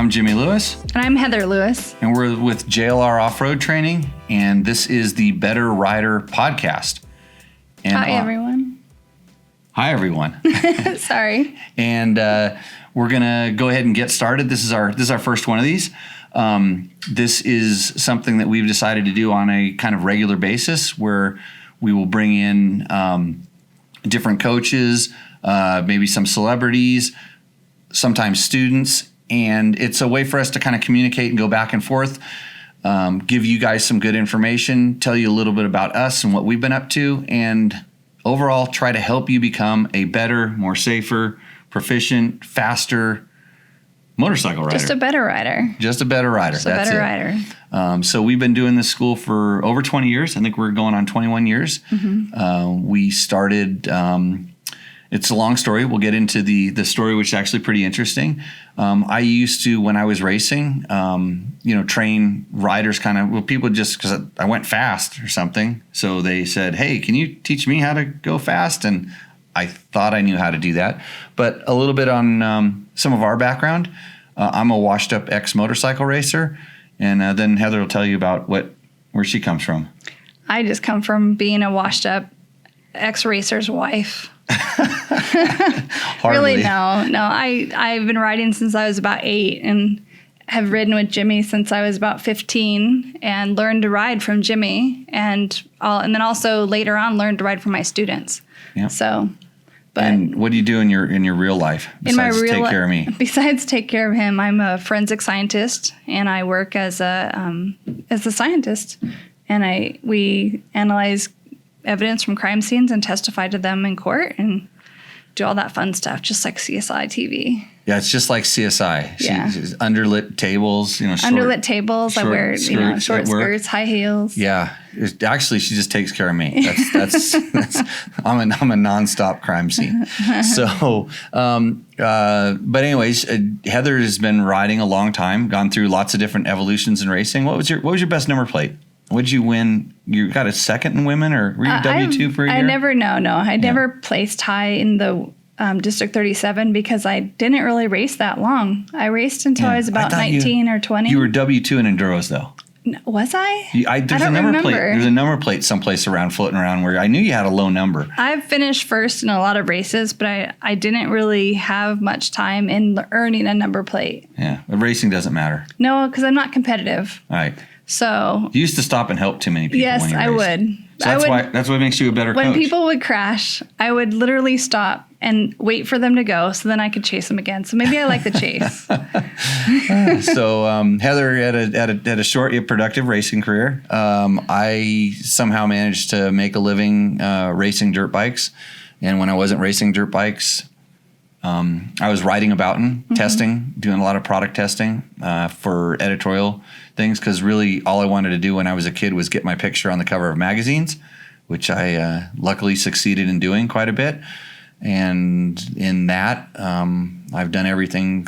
I'm Jimmy Lewis. And I'm Heather Lewis. And we're with JLR Off-Road Training, and this is the Better Rider podcast. And Hi, everyone. Hi, everyone. Sorry. And we're going to go ahead and get started. This is our first one of these. This is something that we've decided to do on a kind of regular basis where we will bring in different coaches, maybe some celebrities, sometimes students, and it's a way for us to kind of communicate and go back and forth, give you guys some good information, tell you a little bit about us and what we've been up to, and overall try to help you become a better, more safer, proficient, faster motorcycle rider. Just a better rider. Just a better rider. Just a better rider. So we've been doing this school for over 20 years. I think we're going on 21 years. Mm-hmm. We started, it's a long story. We'll get into the story, which is actually pretty interesting. I used to, when I was racing, train riders people just, because I went fast or something. So they said, hey, can you teach me how to go fast? And I thought I knew how to do that. But a little bit on some of our background. I'm a washed-up ex-motorcycle racer. And then Heather will tell you about where she comes from. I just come from being a washed-up ex-racer's wife. Really, no. I've been riding since I was about 8 and have ridden with Jimmy since I was about 15 and learned to ride from Jimmy and then also later on learned to ride from my students. Yeah. So, but and what do you do in your real life besides take care of me? Besides take care of him, I'm a forensic scientist and I work as a scientist, and we analyze evidence from crime scenes and testify to them in court and do all that fun stuff, just like CSI TV. Yeah, it's just like CSI. Yeah. She's underlit tables, underlit tables. I wear, short skirts, high heels. Yeah. Actually, she just takes care of me. That's I'm a nonstop crime scene. So, but anyways, Heather has been riding a long time, gone through lots of different evolutions in racing. What was your best number plate? What did you win? You got a second in women, or were you W2 for a year? I never never placed high in the District 37 because I didn't really race that long. I raced until I was about 19 or 20. You were W2 in enduros, though. Was I? I don't remember. There's a number plate someplace floating around where I knew you had a low number. I've finished first in a lot of races, but I didn't really have much time in earning a number plate. Yeah, but racing doesn't matter. No, because I'm not competitive. All right. So you used to stop and help too many people. Yes, when you I raced. would. So that's what makes you a better coach. When people would crash, I would literally stop and wait for them to go, so then I could chase them again. So maybe I like the chase. So Heather had a short yet productive racing career. I somehow managed to make a living racing dirt bikes, and when I wasn't racing dirt bikes, I was riding about and testing, doing a lot of product testing for editorial things, because really all I wanted to do when I was a kid was get my picture on the cover of magazines, which I luckily succeeded in doing quite a bit. And in that, I've done everything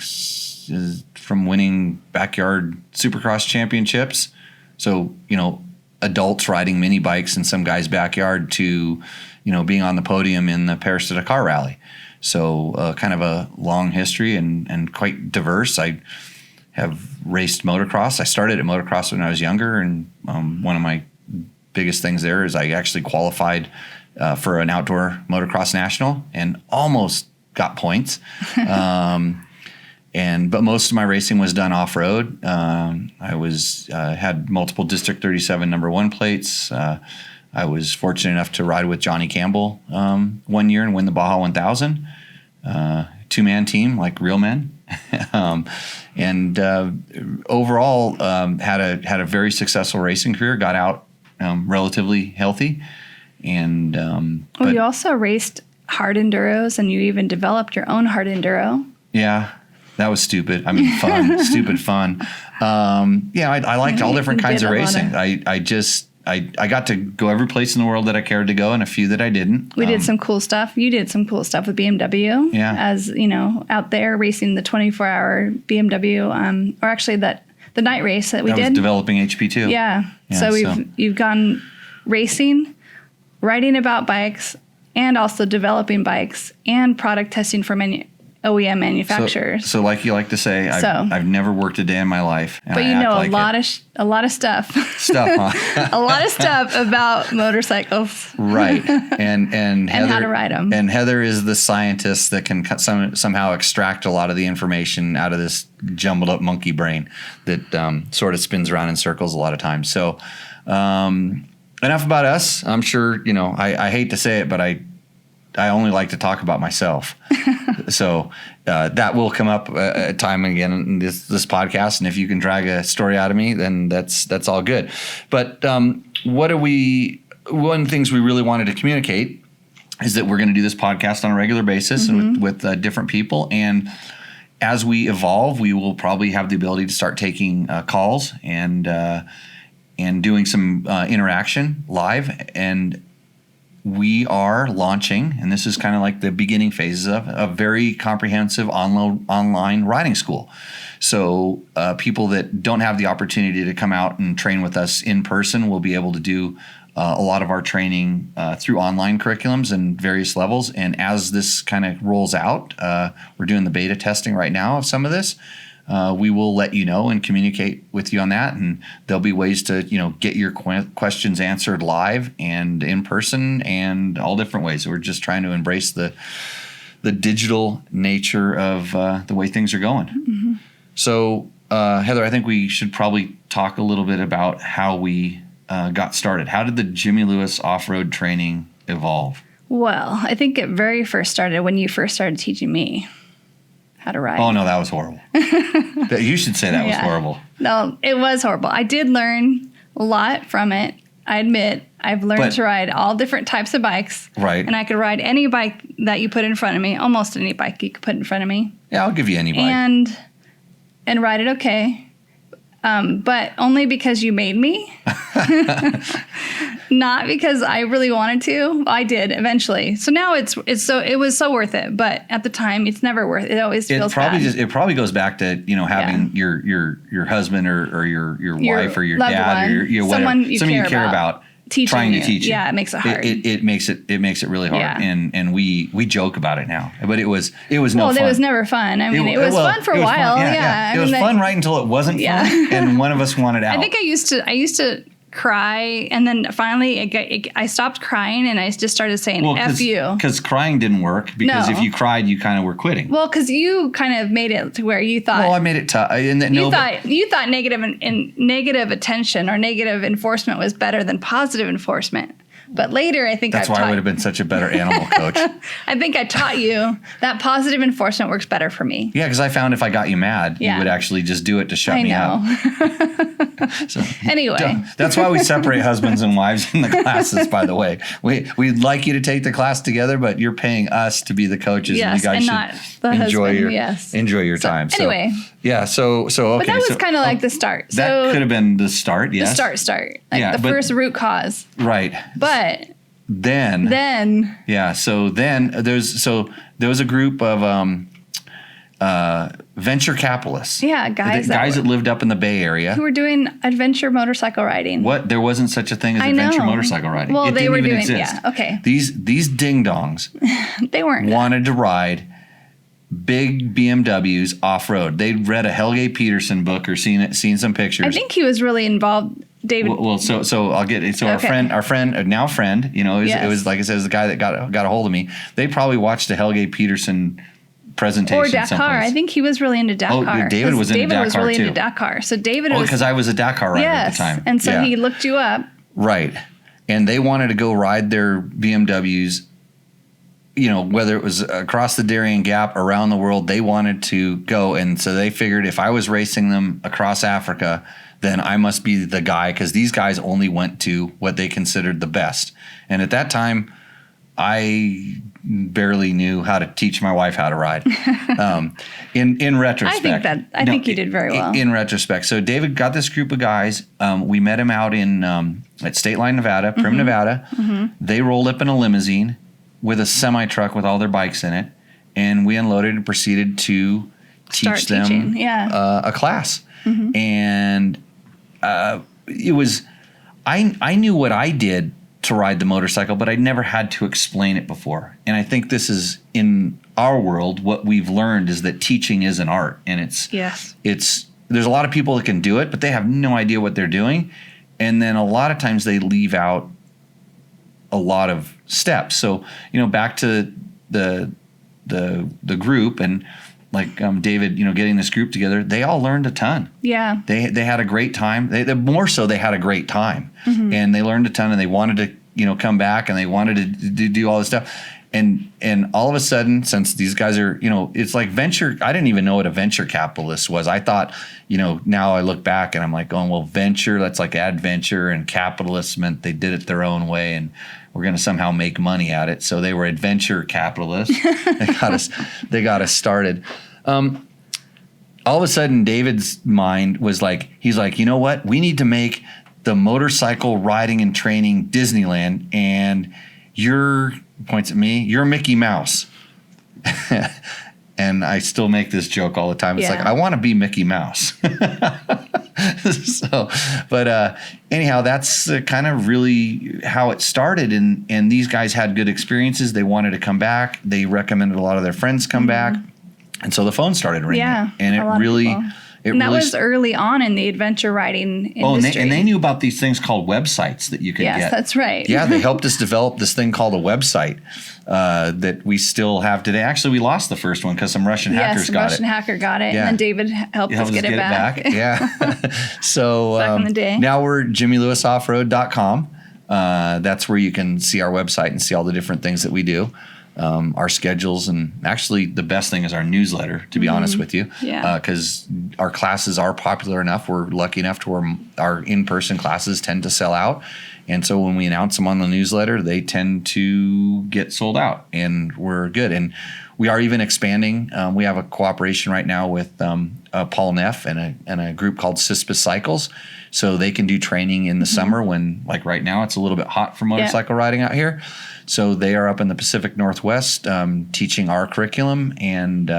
from winning backyard supercross championships, so adults riding mini bikes in some guy's backyard, to being on the podium in the Paris to Dakar rally. So kind of a long history and quite diverse. I have raced motocross. I started at motocross when I was younger, and one of my biggest things there is I actually qualified for an outdoor motocross national and almost got points. But most of my racing was done off-road. I had multiple District 37 number 1 plates. I was fortunate enough to ride with Johnny Campbell one year and win the Baja 1000. 2-man team, like real men. And overall had a very successful racing career, got out relatively healthy. And you also raced hard enduros, and you even developed your own hard enduro. Yeah, that was stupid. I mean, fun, stupid fun. I liked all different kinds of racing. I got to go every place in the world that I cared to go, and a few that I didn't. We did some cool stuff. You did some cool stuff with BMW. Yeah. As out there racing the 24-hour BMW, or actually the night race that we did. I was developing HP2. Yeah. So you've gone racing, writing about bikes, and also developing bikes and product testing for OEM manufacturers. So like you like to say, I've never worked a day in my life. But you know a lot of stuff. Stuff, huh? A lot of stuff about motorcycles. Right. And Heather, how to ride them. And Heather is the scientist that can somehow extract a lot of the information out of this jumbled up monkey brain that sort of spins around in circles a lot of times. So enough about us. I'm sure, I hate to say it, but I only like to talk about myself. So that will come up time and again in this podcast. And if you can drag a story out of me, then that's all good. But one of the things we really wanted to communicate is that we're going to do this podcast on a regular basis and with different people. And as we evolve, we will probably have the ability to start taking calls and doing some interaction live. And we are launching, and this is kind of like the beginning phases of a very comprehensive online riding school. So people that don't have the opportunity to come out and train with us in person will be able to do a lot of our training through online curriculums and various levels. And as this kind of rolls out, we're doing the beta testing right now of some of this. We will let you know and communicate with you on that, and there'll be ways to get your questions answered live and in person and all different ways. We're just trying to embrace the digital nature of the way things are going. Mm-hmm. So Heather, I think we should probably talk a little bit about how we got started. How did the Jimmy Lewis off-road training evolve? Well, I think it very first started when you first started teaching me how to ride. Oh, no, that was horrible. You should say that was horrible. No, it was horrible. I did learn a lot from it. I admit I've learned to ride all different types of bikes. Right. And I could ride any bike that you put in front of me, almost any bike you could put in front of me. Yeah, I'll give you any bike. And ride it okay. But only because you made me. Not because I really wanted to. I did eventually. So now it was so worth it. But at the time, it's never worth it. It always feels bad. It probably goes back to having your husband or your wife or your dad or your whatever, someone you care about trying to teach you. Yeah, it makes it hard. It makes it really hard. Yeah. And we joke about it now, but it was no fun. Well, it was never fun. I mean, it was fun for a while. Yeah. It was fun right until it wasn't fun, and one of us wanted out. I think I used to cry, and then finally I stopped crying, and I just started saying F you. Because crying didn't work, because if you cried, you kind of were quitting. Well, because you kind of made it to where you thought. Well, I made it tough. You thought negative attention or negative enforcement was better than positive enforcement. But later, I think that's why I would have been such a better animal coach. I think I taught you that positive enforcement works better for me. Yeah, because I found if I got you mad, you would actually just do it to shut me up. So, anyway. That's why we separate husbands and wives in the classes, by the way. We'd like you to take the class together, but you're paying us to be the coaches. Yes, and you guys should enjoy your time. Anyway. Yeah, so okay. But that was kind of like the start. That could have been the start, yes. The start. Like first root cause. Right. But then yeah, so then there was a group of venture capitalists. Yeah, guys that lived up in the Bay Area who were doing adventure motorcycle riding. What? There wasn't such a thing as adventure motorcycle riding. Well, they were doing exist. Yeah, okay. These ding dongs they wanted to ride big BMWs off road. They'd read a Helge Peterson book or seen some pictures. I think he was really involved. David. Well, so I'll get it. So our friend, now friend, it was like I said, it was the guy that got a hold of me. They probably watched a Helge Peterson presentation. Or Dakar. Someplace. I think he was really into Dakar. Oh, David was into Dakar really too. into Dakar. So David was. because I was a Dakar rider at the time. And so he looked you up. Right. And they wanted to go ride their BMWs, whether it was across the Darien Gap, around the world, they wanted to go. And so they figured if I was racing them across Africa, then I must be the guy, because these guys only went to what they considered the best. And at that time, I barely knew how to teach my wife how to ride. In retrospect, I think you did very well. In retrospect, so David got this group of guys. We met him out in at State Line, Nevada, Prim, Nevada. Mm-hmm. They rolled up in a limousine with a semi truck with all their bikes in it, and we unloaded and proceeded to teach them a class. Mm-hmm. And it was I knew what I did to ride the motorcycle, but I never had to explain it before. And I think this is in our world, what we've learned is that teaching is an art, and there's a lot of people that can do it, but they have no idea what they're doing. And then a lot of times they leave out a lot of steps. So, back to the group and like David, getting this group together, they all learned a ton. Yeah. They had a great time. They more so they had a great time, and they learned a ton, and they wanted to come back, and they wanted to do all this stuff. And all of a sudden, since these guys are, it's like venture. I didn't even know what a venture capitalist was. I thought, now I look back and I'm like, well, venture, that's like adventure, and capitalist meant they did it their own way, and we're going to somehow make money at it. So they were adventure capitalists. They got us started. All of a sudden, David's mind was like, he's like, you know what? We need to make the motorcycle riding and training Disneyland, and points at me, you're Mickey Mouse. And I still make this joke all the time. It's like, I want to be Mickey Mouse. Anyhow, that's kind of really how it started. And these guys had good experiences. They wanted to come back. They recommended a lot of their friends come back. And so the phone started ringing. Yeah, and that was early on in the adventure riding industry. And they knew about these things called websites that you could get. Yes, that's right. Yeah, they helped us develop this thing called a website that we still have today. Actually, we lost the first one because some Russian hackers got it. Russian hacker got it, Yeah. and then David helped us get it back. Yeah. So back in the day. Now we're jimmylewisoffroad.com. That's where you can see our website and see all the different things that we do. Our schedules, and actually the best thing is our newsletter, to be honest with you, because our classes are popular enough. We're lucky enough to where our in-person classes tend to sell out, and so when we announce them on the newsletter, they tend to get sold out, and we're good. And we are even expanding. We have a cooperation right now with Paul Neff and a group called Cispus Cycles, so they can do training in the summer when, like right now, it's a little bit hot for motorcycle riding out here. So they are up in the Pacific Northwest teaching our curriculum, and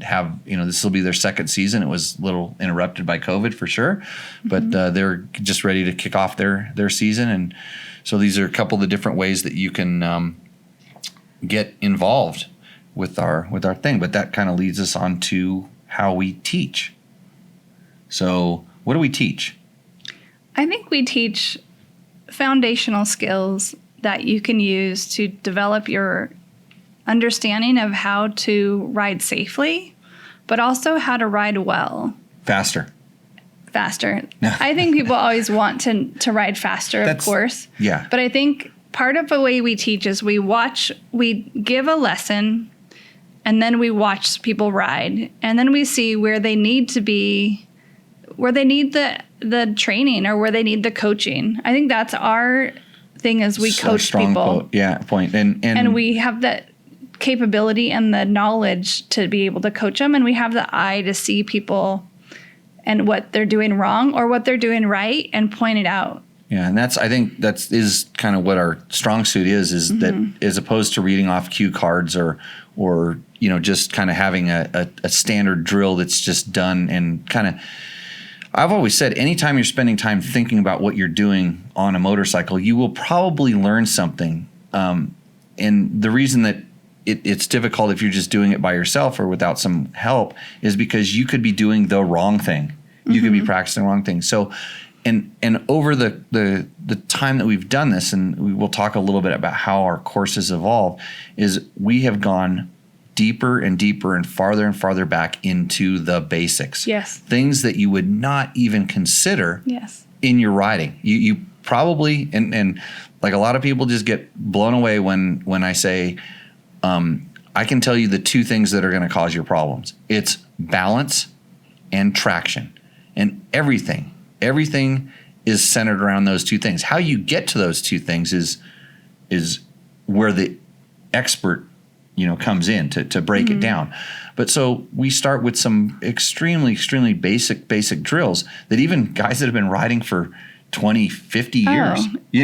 have, this will be their second season. It was a little interrupted by COVID for sure, but they're just ready to kick off their season. And so these are a couple of the different ways that you can get involved with our thing. But that kind of leads us on to how we teach. So what do we teach? I think we teach foundational skills that you can use to develop your understanding of how to ride safely, but also how to ride well. Faster. I think people always want to ride faster, of course. Yeah. But I think part of the way we teach is we give a lesson, and then we watch people ride, and then we see where they need to be, where they need the training or where they need the coaching. I think that's our thing, is we coach people. Point. And we have the capability and the knowledge to be able to coach them, and we have the eye to see people and what they're doing wrong or what they're doing right and point it out. Yeah, and I think that is kind of what our strong suit is that as opposed to reading off cue cards or just kind of having a standard drill that's just done and kind of. I've always said, anytime you're spending time thinking about what you're doing on a motorcycle, you will probably learn something. And the reason that it's difficult if you're just doing it by yourself or without some help is because you could be doing the wrong thing. You could be practicing the wrong thing. So, and over the time that we've done this, and we will talk a little bit about how our courses evolve, is we have gone deeper and deeper and farther back into the basics. Yes. Things that you would not even consider in your riding. You probably, and like a lot of people just get blown away when I say, I can tell you the two things that are going to cause your problems. It's balance and traction. And everything is centered around those two things. How you get to those two things is where the expert comes in to break it down. But so we start with some extremely, extremely basic drills that even guys that have been riding for 20, 50 years, we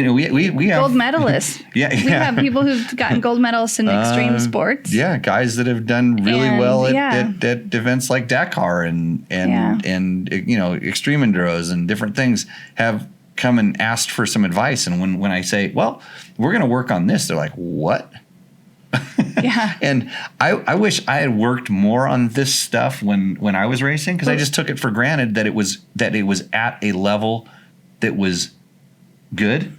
have gold medalists. We have people who've gotten gold medalists in extreme sports. Yeah, guys that have done really well at events like Dakar and extreme enduros and different things have come and asked for some advice. And when I say, well, we're going to work on this, they're like, what? Yeah. And I wish I had worked more on this stuff when I was racing, because I just took it for granted that it was at a level that was good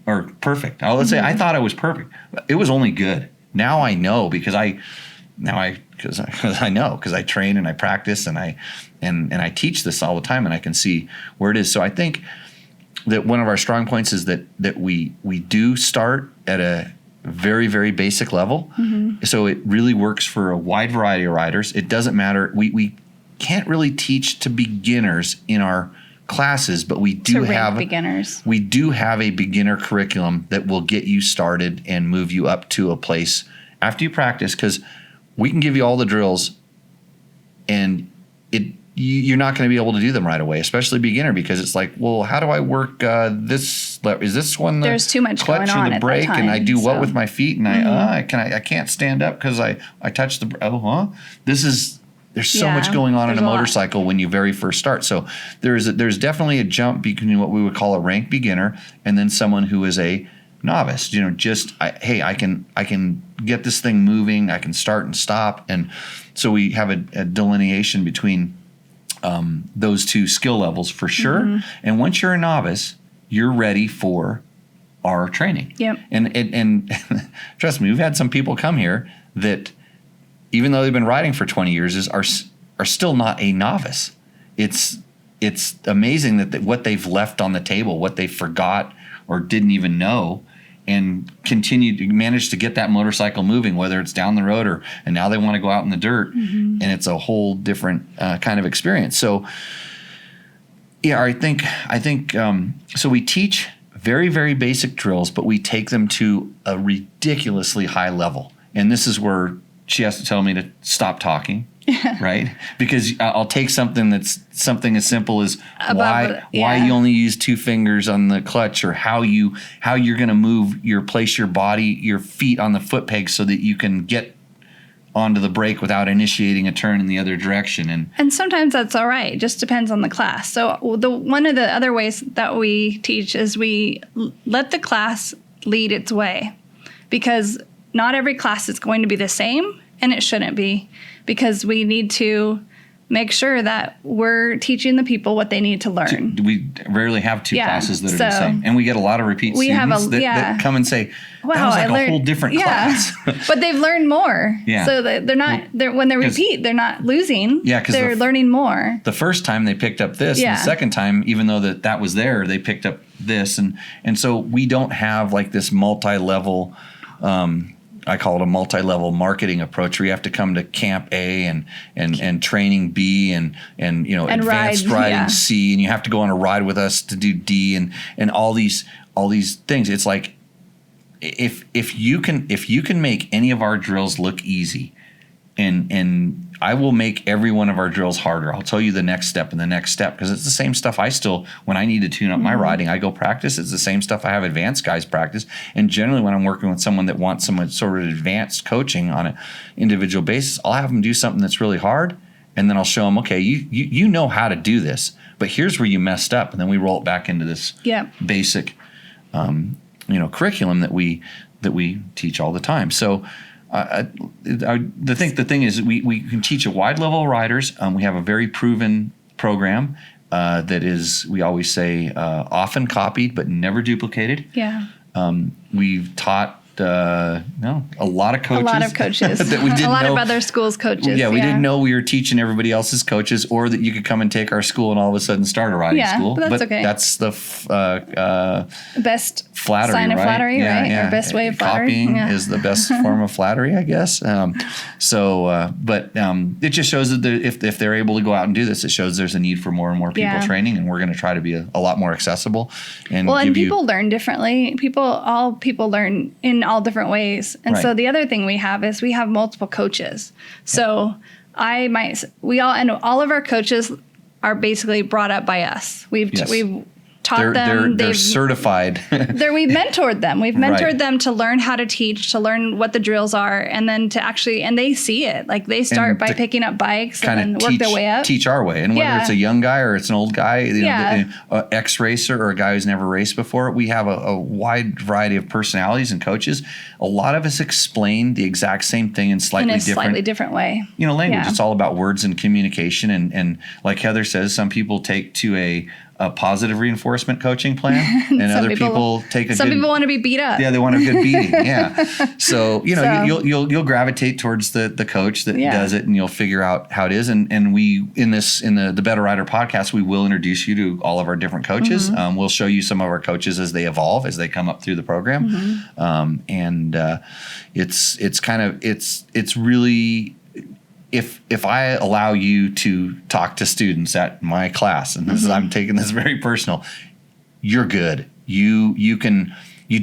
or perfect. Let's say I thought I was perfect. It was only good. Now I know because I train and I practice and I teach this all the time, and I can see where it is. So I think that one of our strong points is that we do start at a very, very basic level. So it really works for a wide variety of riders. It doesn't matter. We can't really teach to beginners in our classes, but we do have beginners. We do have a beginner curriculum that will get you started and move you up to a place after you practice, because we can give you all the drills and you're not going to be able to do them right away, especially beginner, because it's like, well, how do I work this? Is this one the There's too much clutch going on or the at brake? that time, and I do what so. with my feet? And I can't stand up because I touch the there's so much going on in a motorcycle when you very first start. So there's definitely a jump between what we would call a rank beginner and then someone who is a novice. I can get this thing moving. I can start and stop. And so we have a delineation between those two skill levels for sure. And once you're a novice, you're ready for our training. Yep. And trust me, we've had some people come here that, even though they've been riding for 20 years, are still not a novice. It's amazing that what they've left on the table, what they forgot or didn't even know, and manage to get that motorcycle moving, whether it's down the road and now they want to go out in the dirt, and it's a whole different kind of experience. So, yeah, I think so. We teach very, very basic drills, but we take them to a ridiculously high level, and this is where she has to tell me to stop talking. Right? Because I'll take something as simple as why you only use 2 fingers on the clutch, or how you're going to place your body, your feet on the foot peg so that you can get onto the brake without initiating a turn in the other direction. And sometimes that's all right. It just depends on the class. So one of the other ways that we teach is we let the class lead its way, because not every class is going to be the same, and it shouldn't be, because we need to make sure that we're teaching the people what they need to learn. We rarely have 2 classes that are the same. And we get a lot of repeat students that come and say, wow, that was like a whole different class. But they've learned more. Yeah. So when they repeat, they're not losing. Yeah, because they're learning more. The first time they picked up this, and the second time, even though that was there, they picked up this. And so we don't have like this multi-level I call it a multi-level marketing approach, where you have to come to camp A and training B and advanced riding C, and you have to go on a ride with us to do D and all these things. It's like if you can make any of our drills look easy, and I will make every one of our drills harder. I'll tell you the next step and the next step, because it's the same stuff when I need to tune up my riding, I go practice. It's the same stuff I have advanced guys practice. And generally when I'm working with someone that wants some sort of advanced coaching on an individual basis, I'll have them do something that's really hard, and then I'll show them, okay, you know how to do this, but here's where you messed up. And then we roll it back into this basic curriculum that we teach all the time. So the thing is, we can teach a wide level of riders. We have a very proven program that is, we always say, often copied but never duplicated. Yeah. We've taught a lot of coaches. That we didn't a lot know. of other schools' coaches. Yeah, we didn't know we were teaching everybody else's coaches, or that you could come and take our school and all of a sudden start a riding school. But that's okay. That's the best flattery, sign of right? flattery, right? Or best way of flattery. Copying is the best form of flattery, I guess. But it just shows that if they're able to go out and do this, it shows there's a need for more and more people training, and we're going to try to be a lot more accessible. And people learn differently. All people learn in all different ways. And so the other thing we have is we have multiple coaches. So all of our coaches are basically brought up by us. We've taught them. They're certified. We've mentored them. We've mentored Right. them to learn how to teach, to learn what the drills are, and then to actually, and they see it. Like they start And by to picking up bikes and then kind of work their way up. teach our way. And whether Yeah. it's a young guy or it's an old guy, Yeah. an ex-racer or a guy who's never raced before, we have a wide variety of personalities and coaches. A lot of us explain the exact same thing in slightly different way. language. Yeah. It's all about words and communication. And like Heather says, some people take to a positive reinforcement coaching plan, and other people take a Some good, people want to be beat up. yeah, they want a good beating. Yeah. So, So- you'll gravitate towards the coach that Yeah. does it, and you'll figure out how it is. And we, in the Better Rider podcast, we will introduce you to all of our different coaches. Mm-hmm. We'll show you some of our coaches as they evolve, as they come up through the program. Mm-hmm. It's really, if I allow you to talk to students at my class, and this is, I'm taking this very personal, you're good. You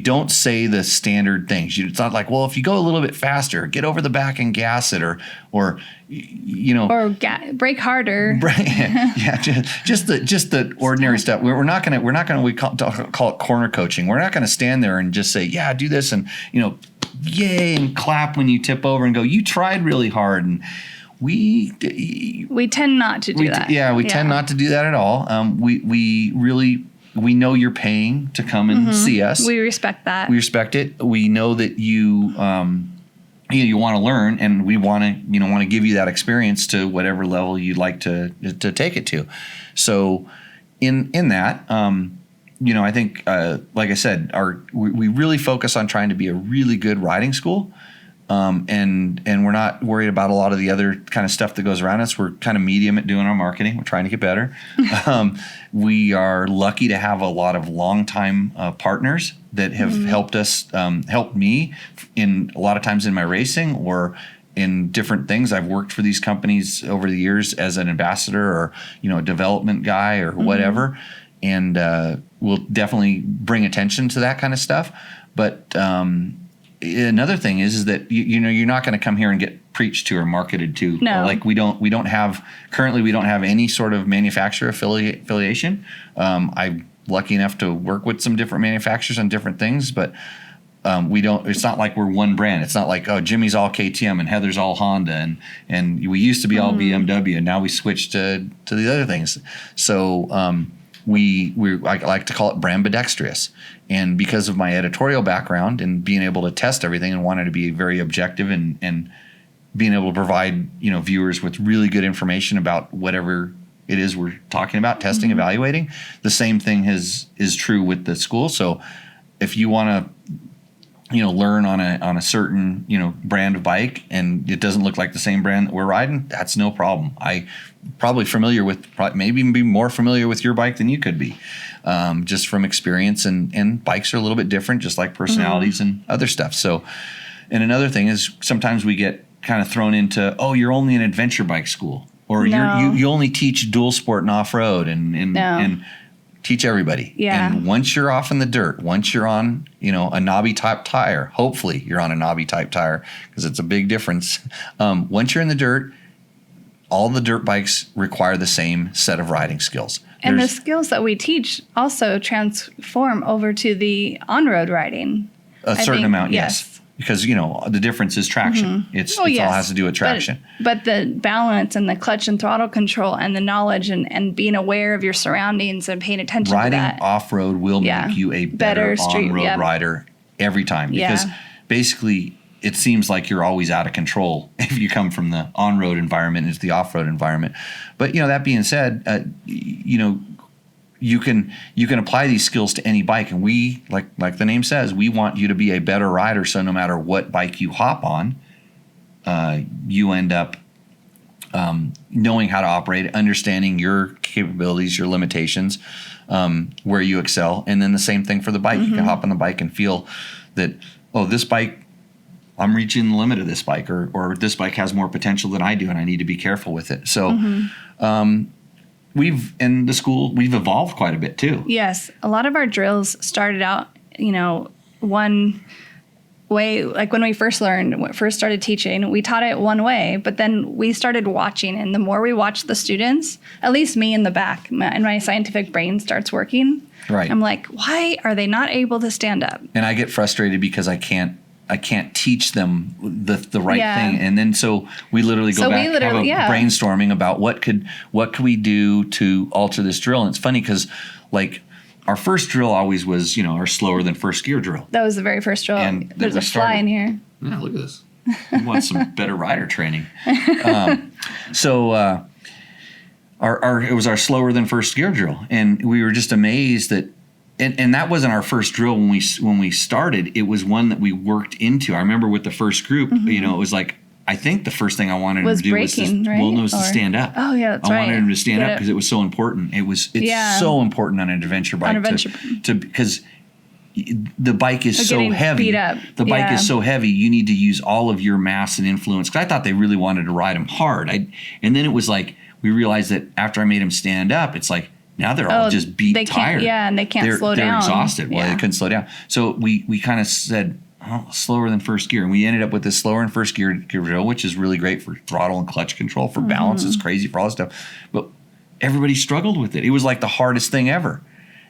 don't say the standard things. It's not like, well, if you go a little bit faster, get over the back and gas it, or brake harder. yeah, just the ordinary stuff. We're not gonna we call it corner coaching. We're not gonna stand there and just say, yeah, do this, and yay, and clap when you tip over and go, you tried really hard. And we tend not to do that. Yeah, we tend not to do that at all. We know you're paying to come and see us. We respect that. We respect it. We know that you want to learn, and we want to give you that experience to whatever level you'd like to take it to. So in that, I think like I said, we really focus on trying to be a really good riding school. And we're not worried about a lot of the other kind of stuff that goes around us. We're kind of medium at doing our marketing. We're trying to get better. We are lucky to have a lot of longtime partners that have helped us, helped me in a lot of times in my racing or in different things. I've worked for these companies over the years as an ambassador or, a development guy or whatever. And we'll definitely bring attention to that kind of stuff. But another thing is that you're not going to come here and get preached to or marketed to. No. Like we don't have any sort of manufacturer affiliation. I'm lucky enough to work with some different manufacturers on different things, but we don't. It's not like we're one brand. It's not like, oh, Jimmy's all KTM and Heather's all Honda, and we used to be all BMW, and now we switched to the other things. So I like to call it brand ambidextrous. And because of my editorial background and being able to test everything and wanting to be very objective and being able to provide viewers with really good information about whatever it is we're talking about, testing, evaluating, the same thing is true with the school. So if you want to learn on a certain brand of bike and it doesn't look like the same brand that we're riding, that's no problem. I probably maybe even be more familiar with your bike than you could be, just from experience, and bikes are a little bit different, just like personalities and other stuff. So, and another thing is sometimes we get kind of thrown into, oh, you're only an adventure bike school, or you only teach dual sport and off-road and teach everybody. Yeah. And once you're off in the dirt, once you're on, a knobby type tire, hopefully you're on a knobby type tire because it's a big difference. Once you're in the dirt, all the dirt bikes require the same set of riding skills. And the skills that we teach also transform over to the on-road riding. A certain amount, yes. Because, the difference is traction. It all has to do with traction. But the balance and the clutch and throttle control and the knowledge and being aware of your surroundings and paying attention to that. Riding off-road will make you a better on-road rider every time. Because basically it seems like you're always out of control if you come from the on-road environment into the off-road environment. But, that being said, you can apply these skills to any bike, and we, like the name says, we want you to be a better rider. So no matter what bike you hop on, you end up knowing how to operate, understanding your capabilities, your limitations, where you excel, and then the same thing for the bike. You can hop on the bike and feel that, oh, this bike, I'm reaching the limit of this bike, or this bike has more potential than I do, and I need to be careful with it. So. We've evolved quite a bit too. Yes. A lot of our drills started out, one way, like when we first started teaching, we taught it one way, but then we started watching, and the more we watched the students, at least me in the back, and my scientific brain starts working. Right. I'm like, why are they not able to stand up? And I get frustrated because I can't teach them the right thing. And then so we literally go back and have a brainstorming about what could we do to alter this drill. And it's funny because like our first drill always was, our slower than first gear drill. That was the very first drill. And there's a fly in here. Yeah, look at this. We want some better rider training. It was our slower than first gear drill, and we were just amazed that. And that wasn't our first drill when we started. It was one that we worked into. I remember with the first group, it was like, I think the first thing I wanted him to do was to stand up. Oh yeah, that's right. I wanted him to stand up because it was so important. It's so important on an adventure bike because the bike is so heavy. Beat up. The bike is so heavy. You need to use all of your mass and influence. Because I thought they really wanted to ride him hard. And then it was like we realized that after I made him stand up, it's like. Now they're all just tired. Yeah, and they can't slow down. They're exhausted. Well, they couldn't slow down. So we kind of said, slower than first gear. And we ended up with this slower than first gear drill, which is really great for throttle and clutch control, for balance. It's crazy for all this stuff. But everybody struggled with it. It was like the hardest thing ever.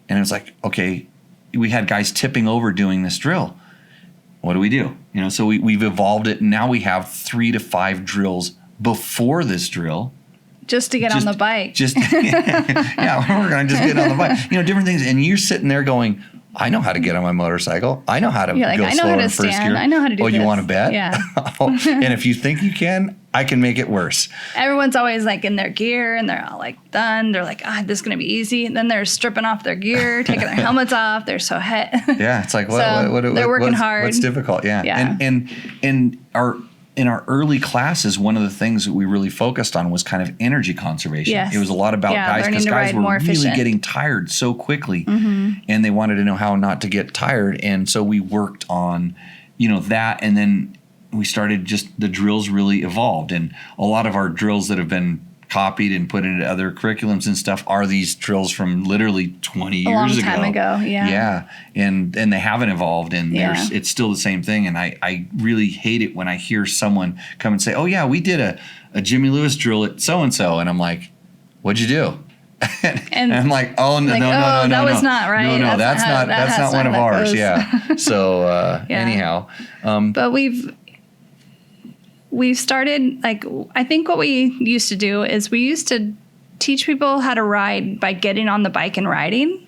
And it was like, okay, we had guys tipping over doing this drill. What do we do? So we've evolved it. And now we have 3 to 5 drills before this drill. Just to get on the bike. Yeah, we're going to just get on the bike. Different things. And you're sitting there going, I know how to get on my motorcycle. I know how to go slower in first gear. I know how to do this. You want to bet? Yeah. And if you think you can, I can make it worse. Everyone's always like in their gear and they're all like done. They're like, this is going to be easy. And then they're stripping off their gear, taking their helmets off. They're so Yeah, it's like, they're working hard. What's difficult? Yeah. And in our early classes, one of the things that we really focused on was kind of energy conservation. Yes. It was a lot about guys, because guys were really getting tired so quickly, and they wanted to know how not to get tired. And so we worked on, that, and then we started the drills really evolved. And a lot of our drills that have been copied and put into other curriculums and stuff are these drills from literally 20 years ago. A long time ago, yeah. Yeah, and they haven't evolved, and it's still the same thing. And I really hate it when I hear someone come and say, oh yeah, we did a Jimmy Lewis drill at so-and-so, and I'm like, what'd you do? and I'm like, no, that was not right. No, that's not one of ours. Yeah. So anyhow. But we've started, I think what we used to do is we used to teach people how to ride by getting on the bike and riding.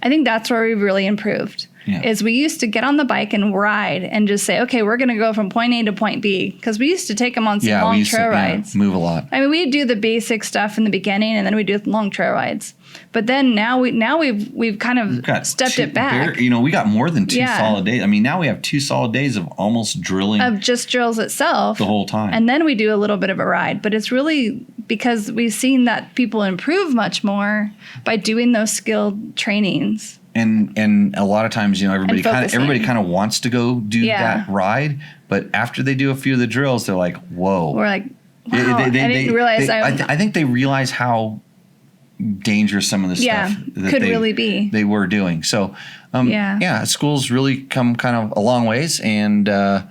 I think that's where we've really improved. Is we used to get on the bike and ride and just say, okay, we're going to go from point A to point B. Because we used to take them on some long trail rides. Move a lot. I mean, we'd do the basic stuff in the beginning, and then we'd do long trail rides. But then we've kind of stepped it back. We got more than 2 solid days. I mean, now we have 2 solid days of almost drilling. Of just drills itself. The whole time. And then we do a little bit of a ride. But it's really because we've seen that people improve much more by doing those skilled trainings. And a lot of times, everybody kind of wants to go do that ride, but after they do a few of the drills, they're like, "Whoa!" We're like, "Wow!" I didn't realize. I think they realize how dangerous some of the stuff that could really be they were doing. So, school's really come kind of a long ways, and and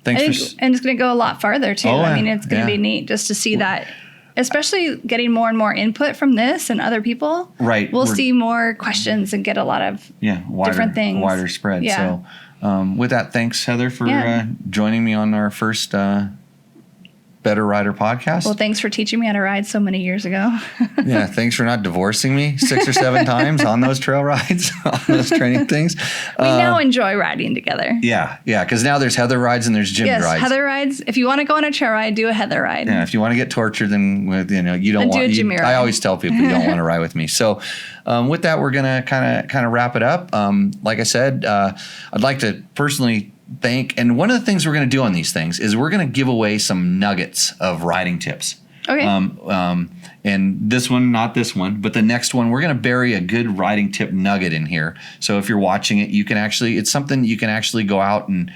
it's going to go a lot farther too. I mean, it's going to be neat just to see that. Especially getting more and more input from this and other people. Right. We'll see more questions and get a lot of different things. Wider spread. Yeah. So with that, thanks, Heather, for joining me on our first Better Rider podcast. Well, thanks for teaching me how to ride so many years ago. Yeah, thanks for not divorcing me 6 or 7 times on those trail rides, on those training things. We now enjoy riding together. Yeah, because now there's Heather rides and there's Jimmy rides. Yes, Heather rides. If you want to go on a trail ride, do a Heather ride. Yeah, if you want to get tortured, then you don't want. Do a Jimmy ride. I always tell people you don't want to ride with me. So, with that, we're gonna kind of wrap it up. Like I said, I'd like to personally thank, and one of the things we're going to do on these things is we're going to give away some nuggets of riding tips. Okay. And this one, not this one, but the next one, we're going to bury a good riding tip nugget in here. So if you're watching it, it's something you can actually go out and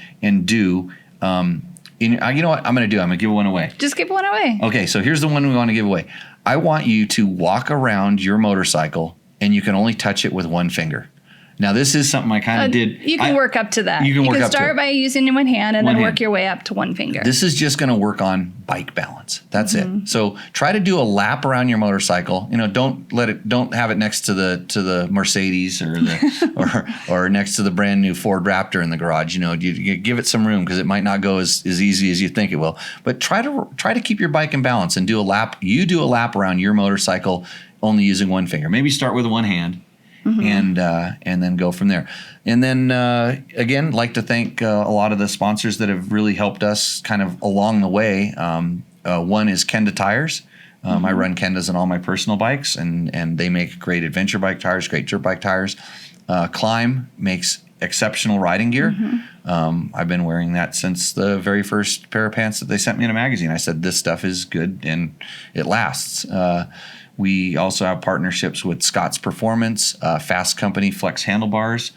do. You know what I'm going to do? I'm going to give one away. Just give one away. Okay. So here's the one we want to give away. I want you to walk around your motorcycle and you can only touch it with one finger. Now, this is something I kind of did. You can work up to that. You can start by using one hand and then work your way up to one finger. This is just going to work on bike balance. That's it. So try to do a lap around your motorcycle. Don't have it next to the Mercedes or next to the brand new Ford Raptor in the garage. You give it some room because it might not go as easy as you think it will. But try to keep your bike in balance and do a lap. You do a lap around your motorcycle only using one finger. Maybe start with one hand. And then go from there. And then, again, like to thank a lot of the sponsors that have really helped us kind of along the way. One is Kenda Tires. I run Kendas on all my personal bikes, and they make great adventure bike tires, great dirt bike tires. Climb makes exceptional riding gear. I've been wearing that since the very first pair of pants that they sent me in a magazine. I said, this stuff is good, and it lasts. We also have partnerships with Scott's Performance, Fast Company, Flex Handlebars,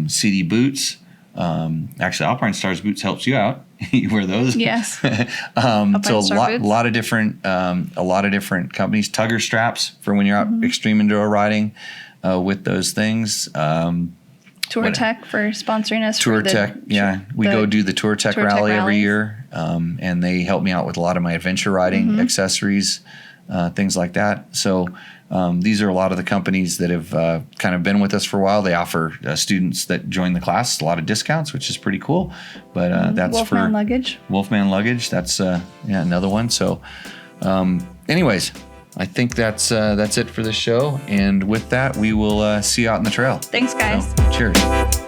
CD Boots. Actually, Alpine Stars Boots helps you out. You wear those. Yes. So a lot of different companies. Tugger straps for when you're out extreme enduro riding with those things. Tour Tech for sponsoring us. Tour Tech, yeah. We go do the Tour Tech rally every year, and they help me out with a lot of my adventure riding accessories. Things like that. So these are a lot of the companies that have kind of been with us for a while. They offer students that join the class a lot of discounts, which is pretty cool. But that's Wolfman Luggage. Wolfman Luggage. That's another one. So anyways, I think that's it for the show. And with that, we will see you out in the trail. Thanks, guys. So, cheers.